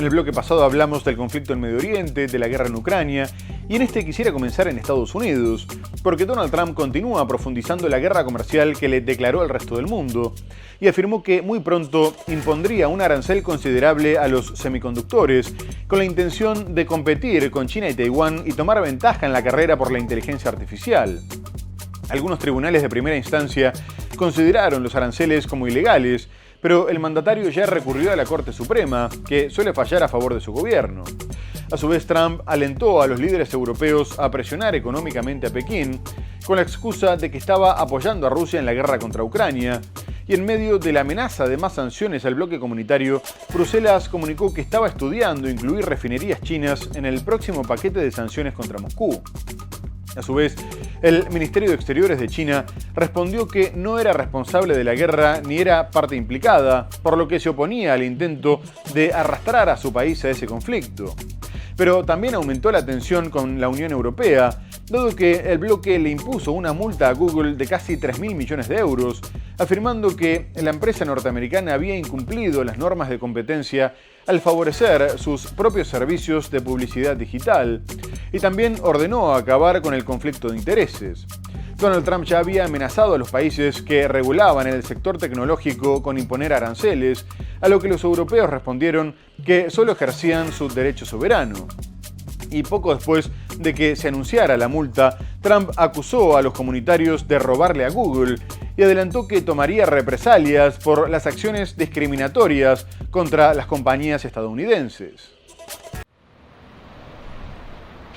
En el bloque pasado hablamos del conflicto en Medio Oriente, de la guerra en Ucrania, y en este quisiera comenzar en Estados Unidos, porque Donald Trump continúa profundizando la guerra comercial que le declaró al resto del mundo, y afirmó que muy pronto impondría un arancel considerable a los semiconductores, con la intención de competir con China y Taiwán y tomar ventaja en la carrera por la inteligencia artificial. Algunos tribunales de primera instancia consideraron los aranceles como ilegales, pero el mandatario ya recurrió a la Corte Suprema, que suele fallar a favor de su gobierno. A su vez, Trump alentó a los líderes europeos a presionar económicamente a Pekín, con la excusa de que estaba apoyando a Rusia en la guerra contra Ucrania, y en medio de la amenaza de más sanciones al bloque comunitario, Bruselas comunicó que estaba estudiando incluir refinerías chinas en el próximo paquete de sanciones contra Moscú. A su vez, el Ministerio de Exteriores de China respondió que no era responsable de la guerra ni era parte implicada, por lo que se oponía al intento de arrastrar a su país a ese conflicto. Pero también aumentó la tensión con la Unión Europea, dado que el bloque le impuso una multa a Google de casi 3.000 millones de euros, afirmando que la empresa norteamericana había incumplido las normas de competencia al favorecer sus propios servicios de publicidad digital, y también ordenó acabar con el conflicto de intereses. Donald Trump ya había amenazado a los países que regulaban el sector tecnológico con imponer aranceles, a lo que los europeos respondieron que solo ejercían su derecho soberano. Y poco después de que se anunciara la multa, Trump acusó a los comunitarios de robarle a Google y adelantó que tomaría represalias por las acciones discriminatorias contra las compañías estadounidenses.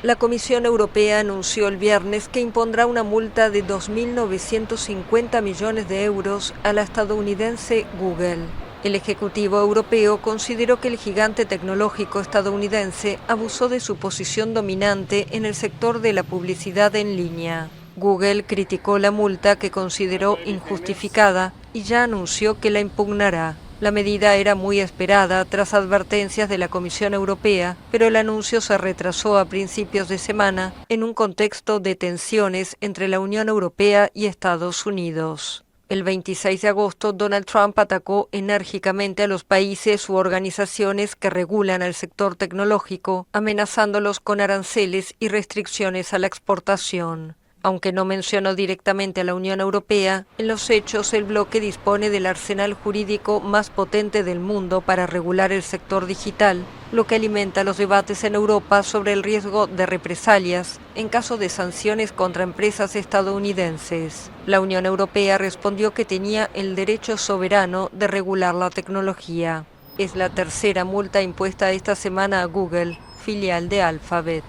La Comisión Europea anunció el viernes que impondrá una multa de 2.950 millones de euros a la estadounidense Google. El Ejecutivo Europeo consideró que el gigante tecnológico estadounidense abusó de su posición dominante en el sector de la publicidad en línea. Google criticó la multa, que consideró injustificada, y ya anunció que la impugnará. La medida era muy esperada tras advertencias de la Comisión Europea, pero el anuncio se retrasó a principios de semana en un contexto de tensiones entre la Unión Europea y Estados Unidos. El 26 de agosto, Donald Trump atacó enérgicamente a los países u organizaciones que regulan el sector tecnológico, amenazándolos con aranceles y restricciones a la exportación. Aunque no mencionó directamente a la Unión Europea, en los hechos el bloque dispone del arsenal jurídico más potente del mundo para regular el sector digital, lo que alimenta los debates en Europa sobre el riesgo de represalias en caso de sanciones contra empresas estadounidenses. La Unión Europea respondió que tenía el derecho soberano de regular la tecnología. Es la tercera multa impuesta esta semana a Google, filial de Alphabet.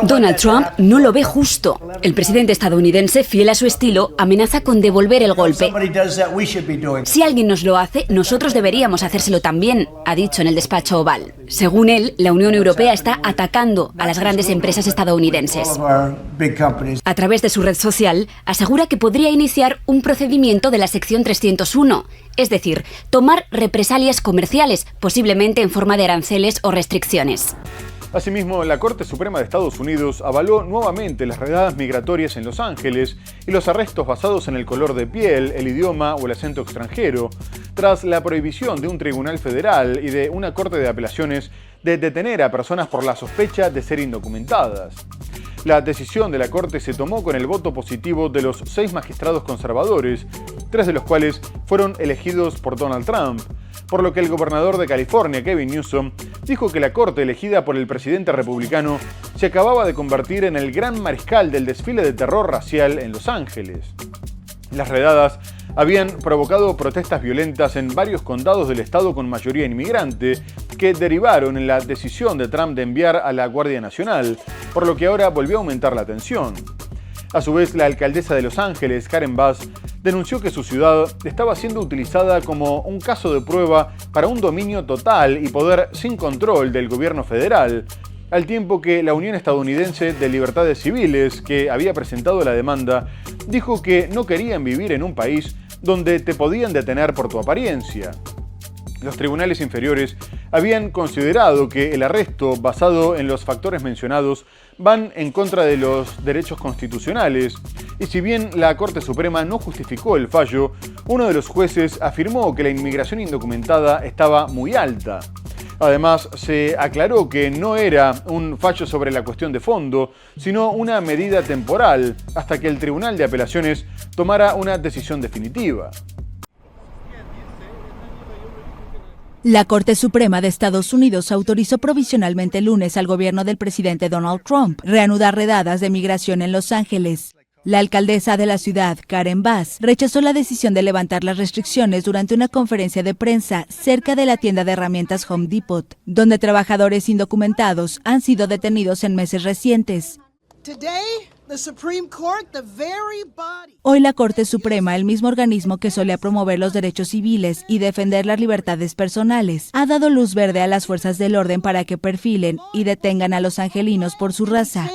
Donald Trump no lo ve justo. El presidente estadounidense, fiel a su estilo, amenaza con devolver el golpe. Si alguien nos lo hace, nosotros deberíamos hacérselo también, ha dicho en el despacho Oval. Según él, la Unión Europea está atacando a las grandes empresas estadounidenses. A través de su red social, asegura que podría iniciar un procedimiento de la sección 301, es decir, tomar represalias comerciales, posiblemente en forma de aranceles o restricciones. Asimismo, la Corte Suprema de Estados Unidos avaló nuevamente las redadas migratorias en Los Ángeles y los arrestos basados en el color de piel, el idioma o el acento extranjero, tras la prohibición de un tribunal federal y de una corte de apelaciones de detener a personas por la sospecha de ser indocumentadas. La decisión de la Corte se tomó con el voto positivo de los 6 magistrados conservadores, 3 de los cuales fueron elegidos por Donald Trump, por lo que el gobernador de California, Gavin Newsom, dijo que la corte elegida por el presidente republicano se acababa de convertir en el gran mariscal del desfile de terror racial en Los Ángeles. Las redadas habían provocado protestas violentas en varios condados del estado con mayoría inmigrante, que derivaron en la decisión de Trump de enviar a la Guardia Nacional, por lo que ahora volvió a aumentar la tensión. A su vez, la alcaldesa de Los Ángeles, Karen Bass, denunció que su ciudad estaba siendo utilizada como un caso de prueba para un dominio total y poder sin control del gobierno federal, al tiempo que la Unión Estadounidense de Libertades Civiles, que había presentado la demanda, dijo que no querían vivir en un país donde te podían detener por tu apariencia. Los tribunales inferiores habían considerado que el arresto basado en los factores mencionados van en contra de los derechos constitucionales, y si bien la Corte Suprema no justificó el fallo, uno de los jueces afirmó que la inmigración indocumentada estaba muy alta. Además, se aclaró que no era un fallo sobre la cuestión de fondo, sino una medida temporal, hasta que el Tribunal de Apelaciones tomara una decisión definitiva. La Corte Suprema de Estados Unidos autorizó provisionalmente el lunes al gobierno del presidente Donald Trump reanudar redadas de migración en Los Ángeles. La alcaldesa de la ciudad, Karen Bass, rechazó la decisión de levantar las restricciones durante una conferencia de prensa cerca de la tienda de herramientas Home Depot, donde trabajadores indocumentados han sido detenidos en meses recientes. Hoy la Corte Suprema, el mismo organismo que solía promover los derechos civiles y defender las libertades personales, ha dado luz verde a las fuerzas del orden para que perfilen y detengan a los angelinos por su raza.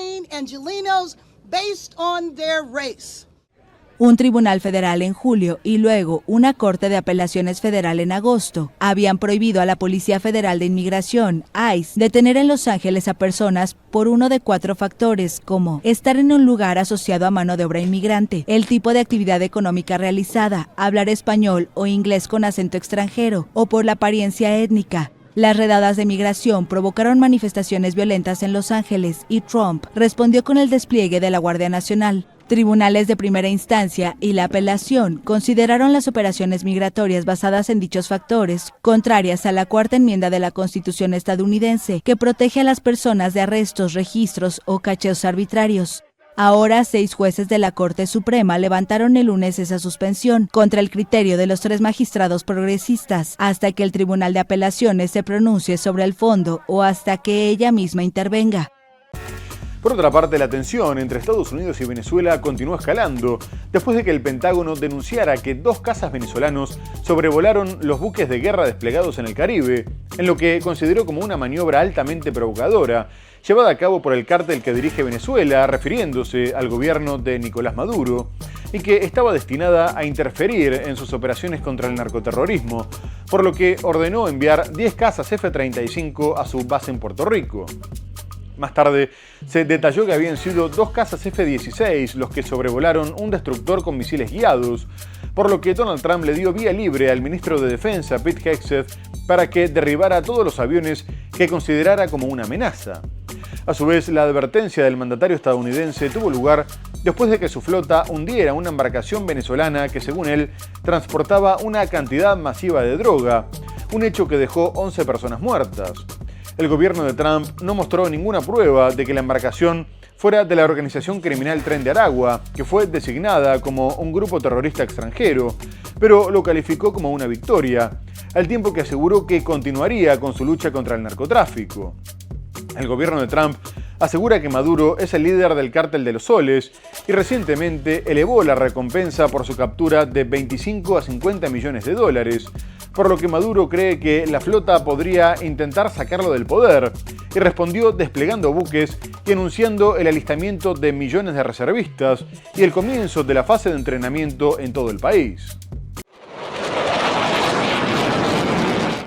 Un tribunal federal en julio y luego una corte de apelaciones federal en agosto habían prohibido a la Policía Federal de Inmigración, ICE, detener en Los Ángeles a personas por uno de 4 factores, como estar en un lugar asociado a mano de obra inmigrante, el tipo de actividad económica realizada, hablar español o inglés con acento extranjero, o por la apariencia étnica. Las redadas de migración provocaron manifestaciones violentas en Los Ángeles y Trump respondió con el despliegue de la Guardia Nacional. Tribunales de primera instancia y la apelación consideraron las operaciones migratorias basadas en dichos factores contrarias a la Cuarta Enmienda de la Constitución estadounidense, que protege a las personas de arrestos, registros o cacheos arbitrarios. Ahora, 6 jueces de la Corte Suprema levantaron el lunes esa suspensión contra el criterio de los 3 magistrados progresistas, hasta que el Tribunal de Apelaciones se pronuncie sobre el fondo o hasta que ella misma intervenga. Por otra parte, la tensión entre Estados Unidos y Venezuela continuó escalando después de que el Pentágono denunciara que 2 cazas venezolanos sobrevolaron los buques de guerra desplegados en el Caribe, en lo que consideró como una maniobra altamente provocadora, llevada a cabo por el cártel que dirige Venezuela, refiriéndose al gobierno de Nicolás Maduro, y que estaba destinada a interferir en sus operaciones contra el narcoterrorismo, por lo que ordenó enviar 10 cazas F-35 a su base en Puerto Rico. Más tarde, se detalló que habían sido 2 cazas F-16 los que sobrevolaron un destructor con misiles guiados, por lo que Donald Trump le dio vía libre al ministro de Defensa, Pete Hegseth, para que derribara todos los aviones que considerara como una amenaza. A su vez, la advertencia del mandatario estadounidense tuvo lugar después de que su flota hundiera una embarcación venezolana que, según él, transportaba una cantidad masiva de droga, un hecho que dejó 11 personas muertas. El gobierno de Trump no mostró ninguna prueba de que la embarcación fuera de la organización criminal Tren de Aragua, que fue designada como un grupo terrorista extranjero, pero lo calificó como una victoria, al tiempo que aseguró que continuaría con su lucha contra el narcotráfico. El gobierno de Trump asegura que Maduro es el líder del cártel de los soles y recientemente elevó la recompensa por su captura de 25 a 50 millones de dólares, por lo que Maduro cree que la flota podría intentar sacarlo del poder, y respondió desplegando buques y anunciando el alistamiento de millones de reservistas y el comienzo de la fase de entrenamiento en todo el país.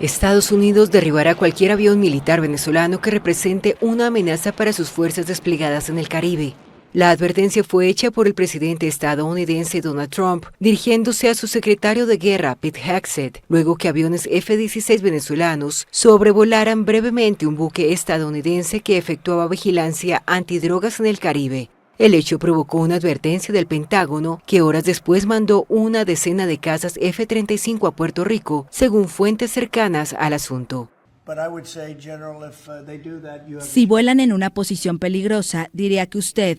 Estados Unidos derribará cualquier avión militar venezolano que represente una amenaza para sus fuerzas desplegadas en el Caribe. La advertencia fue hecha por el presidente estadounidense Donald Trump, dirigiéndose a su secretario de guerra, Pete Hegseth, luego que aviones F-16 venezolanos sobrevolaran brevemente un buque estadounidense que efectuaba vigilancia antidrogas en el Caribe. El hecho provocó una advertencia del Pentágono, que horas después mandó una decena de cazas F-35 a Puerto Rico, según fuentes cercanas al asunto. Si vuelan en una posición peligrosa, diría que usted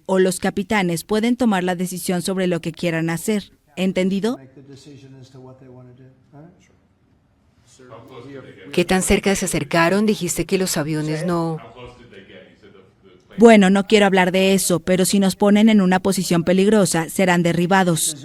o los capitanes pueden tomar la decisión sobre lo que quieran hacer. ¿Entendido? ¿Qué tan cerca se acercaron? Dijiste que los aviones no... Bueno, no quiero hablar de eso, pero si nos ponen en una posición peligrosa, serán derribados.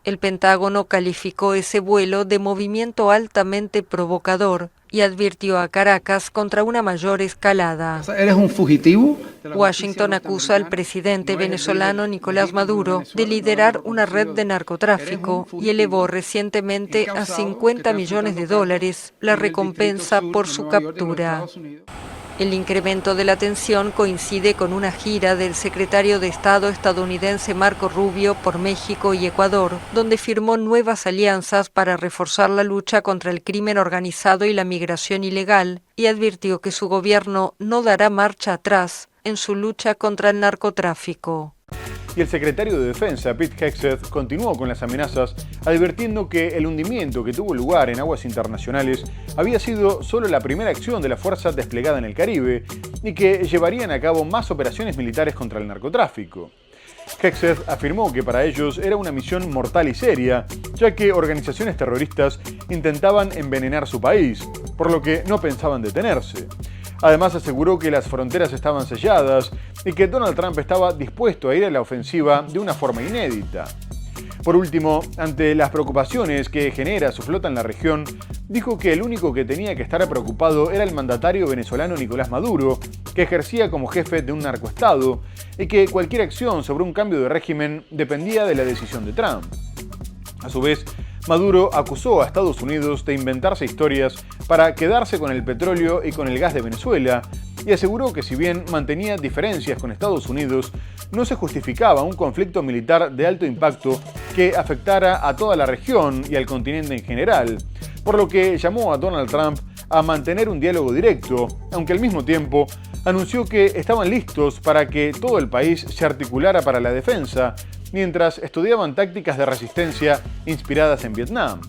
El Pentágono calificó ese vuelo de movimiento altamente provocador y advirtió a Caracas contra una mayor escalada. ¿Eres un fugitivo? Washington acusa al presidente venezolano Nicolás Maduro de liderar una red de narcotráfico y elevó recientemente a $50 millones la recompensa por su captura. El incremento de la tensión coincide con una gira del secretario de Estado estadounidense Marco Rubio por México y Ecuador, donde firmó nuevas alianzas para reforzar la lucha contra el crimen organizado y la migración ilegal, y advirtió que su gobierno no dará marcha atrás en su lucha contra el narcotráfico. Y el secretario de Defensa, Pete Hegseth, continuó con las amenazas, advirtiendo que el hundimiento que tuvo lugar en aguas internacionales había sido solo la primera acción de la fuerza desplegada en el Caribe y que llevarían a cabo más operaciones militares contra el narcotráfico. Hegseth afirmó que para ellos era una misión mortal y seria, ya que organizaciones terroristas intentaban envenenar su país, por lo que no pensaban detenerse. Además aseguró que las fronteras estaban selladas y que Donald Trump estaba dispuesto a ir a la ofensiva de una forma inédita. Por último, ante las preocupaciones que genera su flota en la región, dijo que el único que tenía que estar preocupado era el mandatario venezolano Nicolás Maduro, que ejercía como jefe de un narcoestado, y que cualquier acción sobre un cambio de régimen dependía de la decisión de Trump. A su vez, Maduro acusó a Estados Unidos de inventarse historias para quedarse con el petróleo y con el gas de Venezuela y aseguró que si bien mantenía diferencias con Estados Unidos, no se justificaba un conflicto militar de alto impacto que afectara a toda la región y al continente en general, por lo que llamó a Donald Trump a mantener un diálogo directo, aunque al mismo tiempo anunció que estaban listos para que todo el país se articulara para la defensa, mientras estudiaban tácticas de resistencia inspiradas en Vietnam.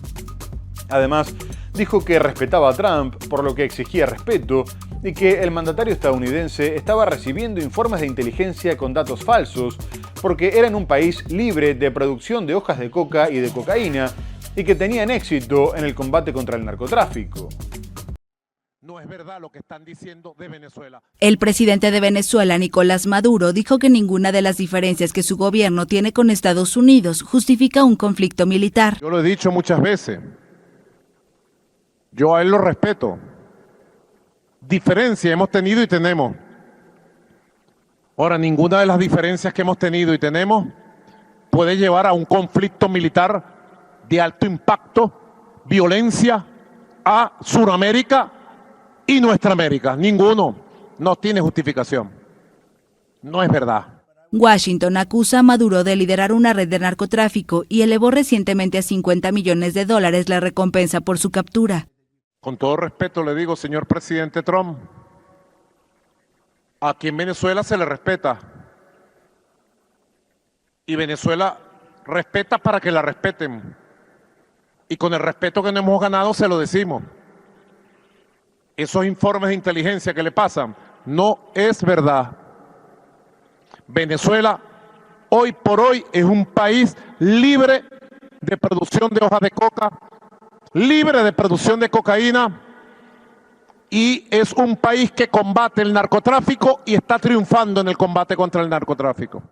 Además, dijo que respetaba a Trump, por lo que exigía respeto, y que el mandatario estadounidense estaba recibiendo informes de inteligencia con datos falsos, porque eran un país libre de producción de hojas de coca y de cocaína, y que tenían éxito en el combate contra el narcotráfico. No es verdad lo que están diciendo de Venezuela. El presidente de Venezuela, Nicolás Maduro, dijo que ninguna de las diferencias que su gobierno tiene con Estados Unidos justifica un conflicto militar. Yo lo he dicho muchas veces. Yo a él lo respeto. Diferencia hemos tenido y tenemos. Ahora, ninguna de las diferencias que hemos tenido y tenemos puede llevar a un conflicto militar de alto impacto, violencia a Sudamérica y nuestra América. Ninguno. No tiene justificación. No es verdad. Washington acusa a Maduro de liderar una red de narcotráfico y elevó recientemente a $50 millones la recompensa por su captura. Con todo respeto le digo, señor presidente Trump, aquí en Venezuela se le respeta. Y Venezuela respeta para que la respeten. Y con el respeto que nos hemos ganado se lo decimos. Esos informes de inteligencia que le pasan, no es verdad. Venezuela, hoy por hoy, es un país libre de producción de hojas de coca, libre de producción de cocaína, y es un país que combate el narcotráfico y está triunfando en el combate contra el narcotráfico.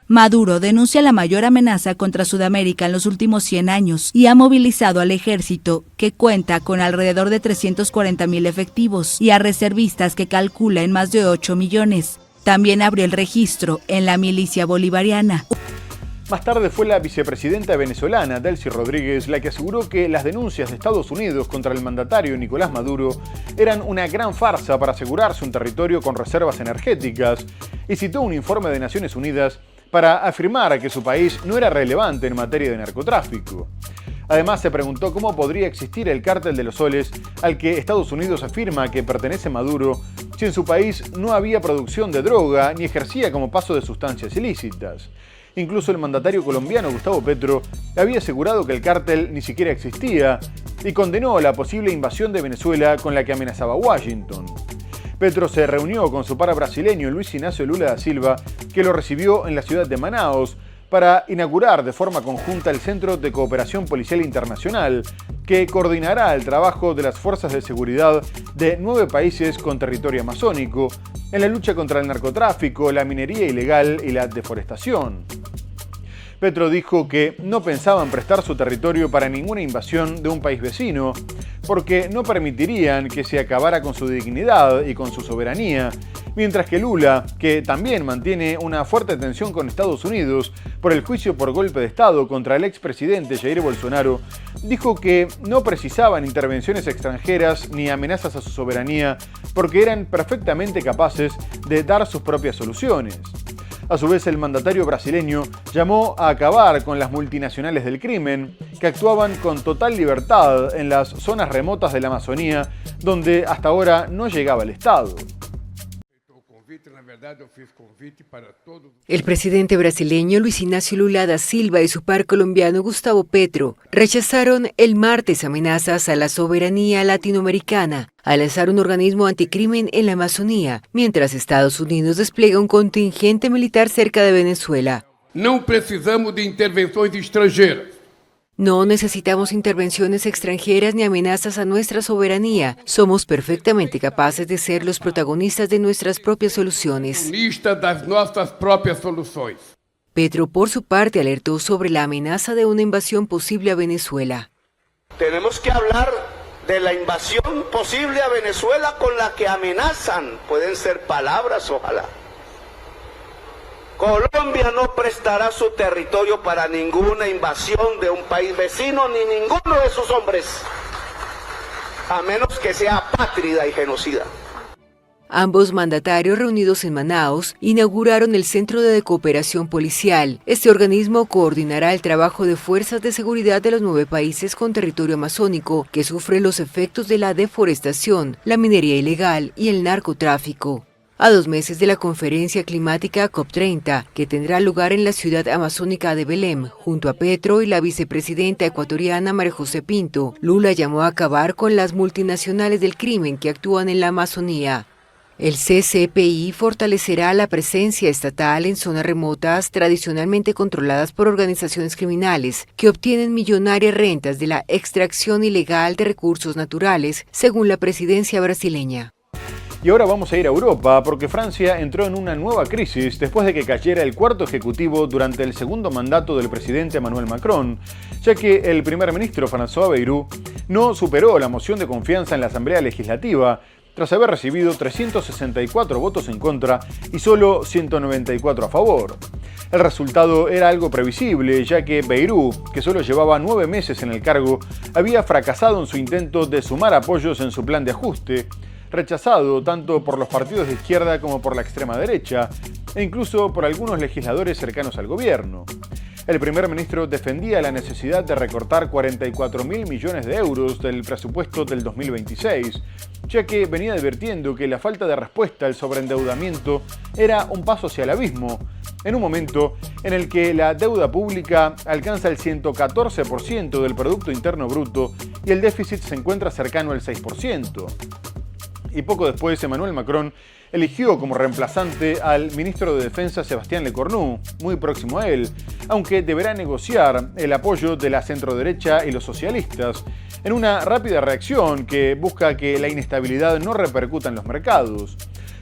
Maduro denuncia la mayor amenaza contra Sudamérica en los últimos 100 años y ha movilizado al ejército, que cuenta con alrededor de 340.000 efectivos, y a reservistas que calcula en más de 8 millones. También abrió el registro en la milicia bolivariana. Más tarde fue la vicepresidenta venezolana, Delcy Rodríguez, la que aseguró que las denuncias de Estados Unidos contra el mandatario Nicolás Maduro eran una gran farsa para asegurarse un territorio con reservas energéticas, y citó un informe de Naciones Unidas para afirmar que su país no era relevante en materia de narcotráfico. Además, se preguntó cómo podría existir el cártel de los soles al que Estados Unidos afirma que pertenece Maduro si en su país no había producción de droga ni ejercía como paso de sustancias ilícitas. Incluso el mandatario colombiano Gustavo Petro había asegurado que el cártel ni siquiera existía y condenó la posible invasión de Venezuela con la que amenazaba Washington. Petro se reunió con su par brasileño Luis Inácio Lula da Silva, que lo recibió en la ciudad de Manaos, para inaugurar de forma conjunta el Centro de Cooperación Policial Internacional, que coordinará el trabajo de las fuerzas de seguridad de 9 países con territorio amazónico en la lucha contra el narcotráfico, la minería ilegal y la deforestación. Petro dijo que no pensaban prestar su territorio para ninguna invasión de un país vecino, porque no permitirían que se acabara con su dignidad y con su soberanía, mientras que Lula, que también mantiene una fuerte tensión con Estados Unidos por el juicio por golpe de Estado contra el expresidente Jair Bolsonaro, dijo que no precisaban intervenciones extranjeras ni amenazas a su soberanía porque eran perfectamente capaces de dar sus propias soluciones. A su vez, el mandatario brasileño llamó a acabar con las multinacionales del crimen, que actuaban con total libertad en las zonas remotas de la Amazonía, donde hasta ahora no llegaba el Estado. El presidente brasileño Luis Ignacio Lula da Silva y su par colombiano Gustavo Petro rechazaron el martes amenazas a la soberanía latinoamericana al lanzar un organismo anticrimen en la Amazonía, mientras Estados Unidos despliega un contingente militar cerca de Venezuela. No precisamos de intervenciones extranjeras. No necesitamos intervenciones extranjeras ni amenazas a nuestra soberanía. Somos perfectamente capaces de ser los protagonistas de nuestras propias soluciones. Petro, por su parte, alertó sobre la amenaza de una invasión posible a Venezuela. Tenemos que hablar de la invasión posible a Venezuela con la que amenazan. Pueden ser palabras, ojalá. Colombia no prestará su territorio para ninguna invasión de un país vecino ni ninguno de sus hombres, a menos que sea apátrida y genocida. Ambos mandatarios, reunidos en Manaos, inauguraron el Centro de Cooperación Policial. Este organismo coordinará el trabajo de fuerzas de seguridad de los 9 países con territorio amazónico que sufren los efectos de la deforestación, la minería ilegal y el narcotráfico. A 2 meses de la conferencia climática COP30, que tendrá lugar en la ciudad amazónica de Belém, junto a Petro y la vicepresidenta ecuatoriana María José Pinto, Lula llamó a acabar con las multinacionales del crimen que actúan en la Amazonía. El CCPI fortalecerá la presencia estatal en zonas remotas tradicionalmente controladas por organizaciones criminales que obtienen millonarias rentas de la extracción ilegal de recursos naturales, según la presidencia brasileña. Y ahora vamos a ir a Europa porque Francia entró en una nueva crisis después de que cayera el cuarto ejecutivo durante el segundo mandato del presidente Emmanuel Macron, ya que el primer ministro François Bayrou no superó la moción de confianza en la Asamblea Legislativa tras haber recibido 364 votos en contra y solo 194 a favor. El resultado era algo previsible, ya que Bayrou, que solo llevaba 9 meses en el cargo, había fracasado en su intento de sumar apoyos en su plan de ajuste, rechazado tanto por los partidos de izquierda como por la extrema derecha, e incluso por algunos legisladores cercanos al gobierno. El primer ministro defendía la necesidad de recortar 44.000 millones de euros del presupuesto del 2026, ya que venía advirtiendo que la falta de respuesta al sobreendeudamiento era un paso hacia el abismo, en un momento en el que la deuda pública alcanza el 114% del Producto Interno Bruto y el déficit se encuentra cercano al 6%. Y poco después, Emmanuel Macron eligió como reemplazante al ministro de Defensa Sébastien Lecornu, muy próximo a él, aunque deberá negociar el apoyo de la centroderecha y los socialistas, en una rápida reacción que busca que la inestabilidad no repercuta en los mercados.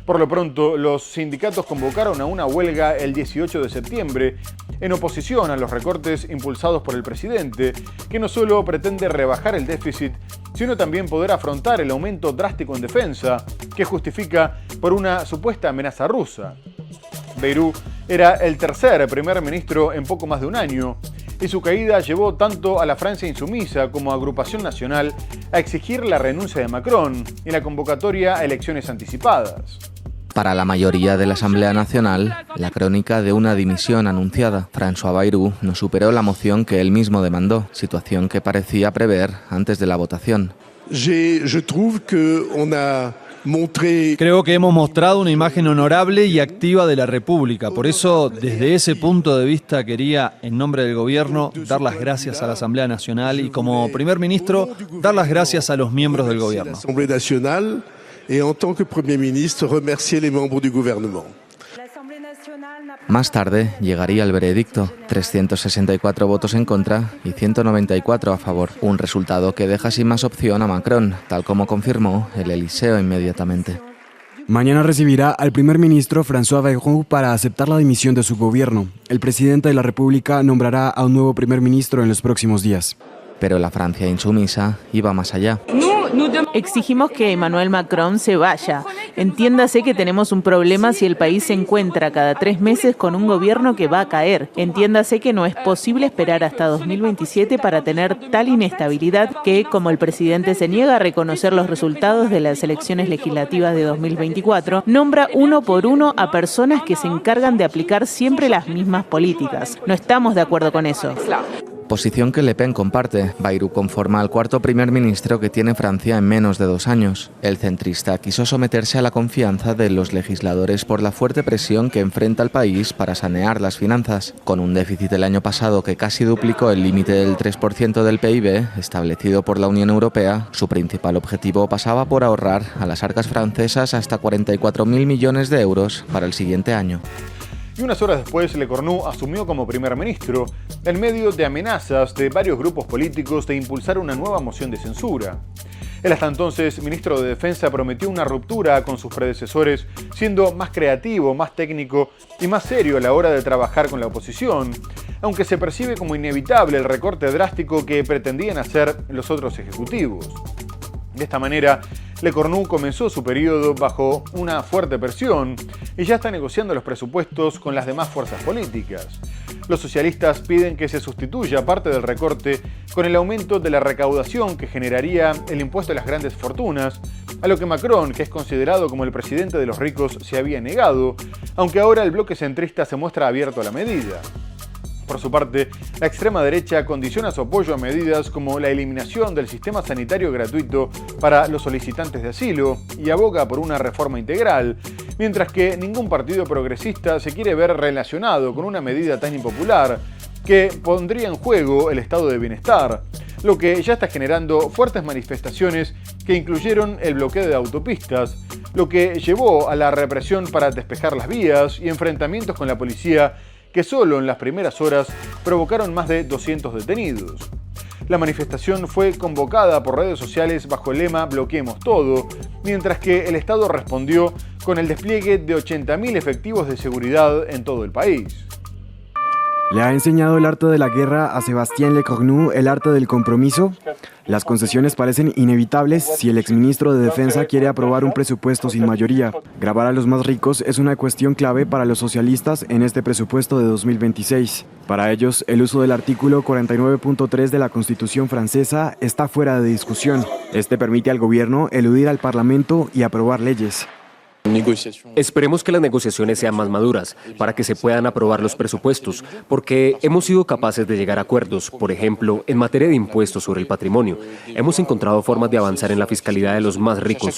Por lo pronto, los sindicatos convocaron a una huelga el 18 de septiembre en oposición a los recortes impulsados por el presidente, que no solo pretende rebajar el déficit, sino también poder afrontar el aumento drástico en defensa, que justifica por una supuesta amenaza rusa. Bayrou era el tercer primer ministro en poco más de un año, y su caída llevó tanto a la Francia Insumisa como a Agrupación Nacional a exigir la renuncia de Macron y la convocatoria a elecciones anticipadas. Para la mayoría de la Asamblea Nacional, la crónica de una dimisión anunciada. François Bayrou no superó la moción que él mismo demandó, situación que parecía prever antes de la votación. Creo que hemos mostrado una imagen honorable y activa de la República. Por eso, desde ese punto de vista, quería, en nombre del Gobierno, dar las gracias a la Asamblea Nacional y, como primer ministro, dar las gracias a los miembros del Gobierno. Et en tant que Premier ministre, remercier les membres du gouvernement. Más tarde llegaría el veredicto, 364 votos en contra y 194 a favor, un resultado que deja sin más opción a Macron, tal como confirmó el Eliseo inmediatamente. Mañana recibirá al primer ministro François Bayrou para aceptar la dimisión de su gobierno. El presidente de la República nombrará a un nuevo primer ministro en los próximos días. Pero la Francia insumisa iba más allá. No. Exigimos que Emmanuel Macron se vaya. Entiéndase que tenemos un problema si el país se encuentra cada 3 meses con un gobierno que va a caer. Entiéndase que no es posible esperar hasta 2027 para tener tal inestabilidad que, como el presidente se niega a reconocer los resultados de las elecciones legislativas de 2024, nombra uno por uno a personas que se encargan de aplicar siempre las mismas políticas. No estamos de acuerdo con eso. Posición que Le Pen comparte. Bayrou conforma al cuarto primer ministro que tiene Francia en menos de 2 años. El centrista quiso someterse a la confianza de los legisladores por la fuerte presión que enfrenta el país para sanear las finanzas. Con un déficit el año pasado que casi duplicó el límite del 3% del PIB establecido por la Unión Europea, su principal objetivo pasaba por ahorrar a las arcas francesas hasta 44.000 millones de euros para el siguiente año. Y unas horas después, Le Cornu asumió como primer ministro, en medio de amenazas de varios grupos políticos de impulsar una nueva moción de censura. El hasta entonces ministro de Defensa prometió una ruptura con sus predecesores, siendo más creativo, más técnico y más serio a la hora de trabajar con la oposición, aunque se percibe como inevitable el recorte drástico que pretendían hacer los otros ejecutivos. De esta manera, Le Cornu comenzó su periodo bajo una fuerte presión y ya está negociando los presupuestos con las demás fuerzas políticas. Los socialistas piden que se sustituya parte del recorte con el aumento de la recaudación que generaría el impuesto a las grandes fortunas, a lo que Macron, que es considerado como el presidente de los ricos, se había negado, aunque ahora el bloque centrista se muestra abierto a la medida. Por su parte, la extrema derecha condiciona su apoyo a medidas como la eliminación del sistema sanitario gratuito para los solicitantes de asilo y aboga por una reforma integral, mientras que ningún partido progresista se quiere ver relacionado con una medida tan impopular que pondría en juego el estado de bienestar, lo que ya está generando fuertes manifestaciones que incluyeron el bloqueo de autopistas, lo que llevó a la represión para despejar las vías y enfrentamientos con la policía que solo en las primeras horas provocaron más de 200 detenidos. La manifestación fue convocada por redes sociales bajo el lema Bloqueemos todo, mientras que el Estado respondió con el despliegue de 80.000 efectivos de seguridad en todo el país. ¿Le ha enseñado el arte de la guerra a Sébastien Le Cornu el arte del compromiso? Las concesiones parecen inevitables si el exministro de Defensa quiere aprobar un presupuesto sin mayoría. Grabar a los más ricos es una cuestión clave para los socialistas en este presupuesto de 2026. Para ellos, el uso del artículo 49.3 de la Constitución francesa está fuera de discusión. Este permite al gobierno eludir al Parlamento y aprobar leyes. Esperemos que las negociaciones sean más maduras para que se puedan aprobar los presupuestos, porque hemos sido capaces de llegar a acuerdos, por ejemplo, en materia de impuestos sobre el patrimonio. Hemos encontrado formas de avanzar en la fiscalidad de los más ricos.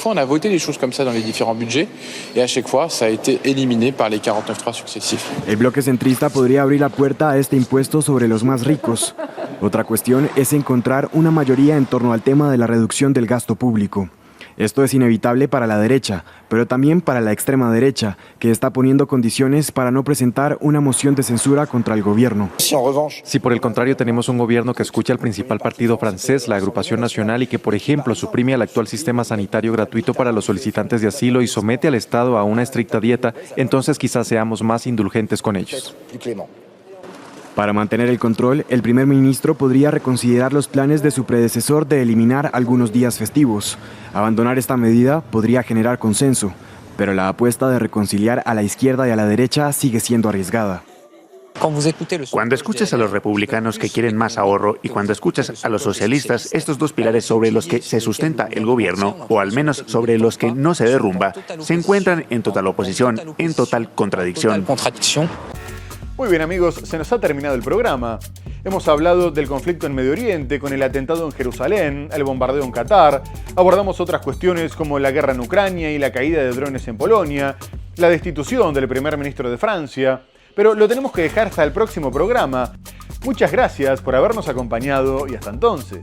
El bloque centrista podría abrir la puerta a este impuesto sobre los más ricos. Otra cuestión es encontrar una mayoría en torno al tema de la reducción del gasto público. Esto es inevitable para la derecha, pero también para la extrema derecha, que está poniendo condiciones para no presentar una moción de censura contra el gobierno. Si por el contrario tenemos un gobierno que escucha al principal partido francés, la Agrupación Nacional, y que por ejemplo suprime el actual sistema sanitario gratuito para los solicitantes de asilo y somete al Estado a una estricta dieta, entonces quizás seamos más indulgentes con ellos. Para mantener el control, el primer ministro podría reconsiderar los planes de su predecesor de eliminar algunos días festivos. Abandonar esta medida podría generar consenso, pero la apuesta de reconciliar a la izquierda y a la derecha sigue siendo arriesgada. Cuando escuchas a los republicanos que quieren más ahorro y cuando escuchas a los socialistas, estos dos pilares sobre los que se sustenta el gobierno, o al menos sobre los que no se derrumba, se encuentran en total oposición, en total contradicción. Muy bien amigos, se nos ha terminado el programa. Hemos hablado del conflicto en Medio Oriente con el atentado en Jerusalén, el bombardeo en Qatar, abordamos otras cuestiones como la guerra en Ucrania y la caída de drones en Polonia, la destitución del primer ministro de Francia, pero lo tenemos que dejar hasta el próximo programa. Muchas gracias por habernos acompañado y hasta entonces.